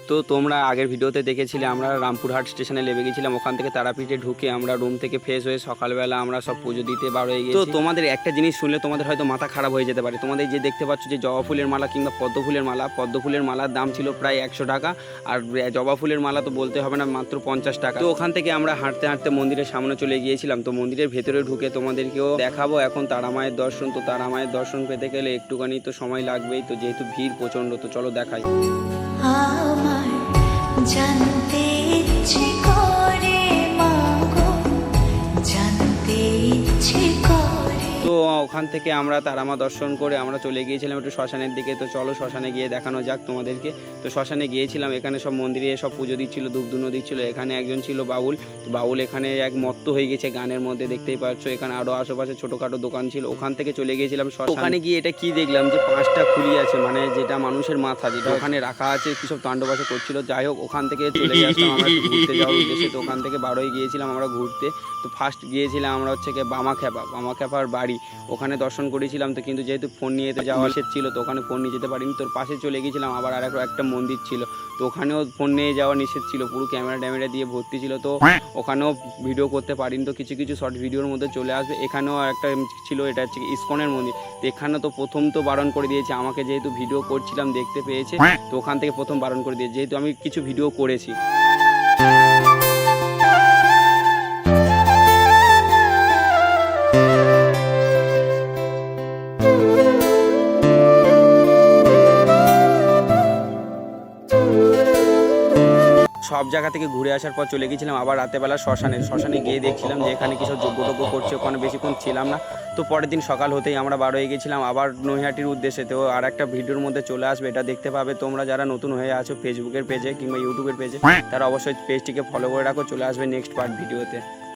তো তোমরা আগের ভিডিওতে দেখেছিলে আমরা রামপুরহাট স্টেশনে নেমে গেছিলাম, ওখান থেকে তারাপীঠে ঢুকে আমরা রুম থেকে ফ্রেশ হয়ে সকালবেলা আমরা সব পুজো দিতে বার হয়ে গেছি। তো তোমাদের একটা জিনিস শুনলে তোমাদের হয়তো মাথা খারাপ হয়ে যেতে পারে। তোমাদের যে দেখতে পাচ্ছ যে জবা ফুলের মালা কিংবা পদ্ম ফুলের মালার দাম ছিল প্রায় 100 টাকা, আর জবা ফুলের মালা তো বলতে হবে না, মাত্র 50 টাকা। তো ওখান থেকে আমরা হাঁটতে হাঁটতে মন্দিরের সামনে চলে গিয়েছিলাম। তো মন্দিরের ভেতরে ঢুকে তোমাদেরকেও দেখাবো এখন তারা মায়ের দর্শন। তো তারা মায়ের দর্শন পেতে গেলে একটুখানি তো সময় লাগবেই, তো যেহেতু ভিড় প্রচণ্ড, তো চলো দেখাই। জানতে ইচ্ছে করে মাগো, জানতে ইচ্ছে করে। তো ওখান থেকে আমরা তারামা দর্শন করে আমরা চলে গিয়েছিলাম একটু শ্মশানের দিকে। তো চলো শ্মশানে গিয়ে দেখানো যাক তোমাদেরকে। তো শ্মশানে গিয়েছিলাম, এখানে সব মন্দিরে সব পুজো দিচ্ছিল, ধূপধুনো দিচ্ছিল। এখানে একজন ছিল বাউল, তো বাউল এখানে এক মত্ত হয়ে গেছে গানের মধ্যে, দেখতেই পাচ্ছ। এখানে আরও আশেপাশে ছোটোখাটো দোকান ছিল। ওখান থেকে চলে গিয়েছিলাম শ্মশানে। ওখানে গিয়ে এটা কি দেখলাম যে 5টা খুলি আছে, মানে যেটা মানুষের মাথা, যেটা ওখানে রাখা আছে, কি সব তাণ্ডবাসে করছিল। যাই হোক, ওখান থেকে চলে আসলাম আমরা ঘুরতে যাওয়ার উদ্দেশ্যে। তো ওখান থেকে বারোই গিয়েছিলাম আমরা ঘুরতে। তো ফার্স্ট গিয়েছিলাম আমরা হচ্ছে কি বামাখ্যাপার বাড়ি, ওখানে দর্শন করেছিলাম। তো কিন্তু যেহেতু ফোন নিয়ে যাওয়া নিষেধ ছিল, তো ওখানে ফোন নিয়ে যেতে পারিনি। তোর পাশে চলে গিয়েছিলাম আবার একটা মন্দির ছিল, তো ওখানেও ফোন নিয়ে যাওয়া নিষেধ ছিল, পুরো ক্যামেরা দিয়ে ভর্তি ছিল। তো ওখানেও ভিডিও করতে পারিনি। তো কিছু কিছু শর্ট ভিডিওর মধ্যে চলে আসবে। এখানেও একটা ছিল, এটা হচ্ছে ইসকনের মন্দির। তো এখানে তো প্রথম তো বারণ করে দিয়েছে আমাকে, যেহেতু ভিডিও করছিলাম দেখতে পেয়েছে, তো ওখান থেকে প্রথম বারণ করে দিয়েছে, যেহেতু আমি কিছু ভিডিও করেছি। সব জায়গা থেকে ঘুরে আসার পর চলে গেছিলাম আবার রাতেবেলা শ্মশানে গিয়ে দেখছিলাম যে এখানে কিছু যজ্ঞ করছে। ওখানে বেশিক্ষণ ছিলাম না। তো পরের দিন সকাল হতেই আমরা বার হয়ে গেছিলাম আবার নৈহাটির উদ্দেশ্যে। তো আর একটা ভিডিওর মধ্যে চলে আসবে, এটা দেখতে পাবে তোমরা যারা নতুন হয়ে আছো ফেসবুকের পেজে কিংবা ইউটিউবের পেজে, তারা অবশ্যই পেজটিকে ফলো করে রাখো। চলে আসবে নেক্সট পার্ট ভিডিওতে।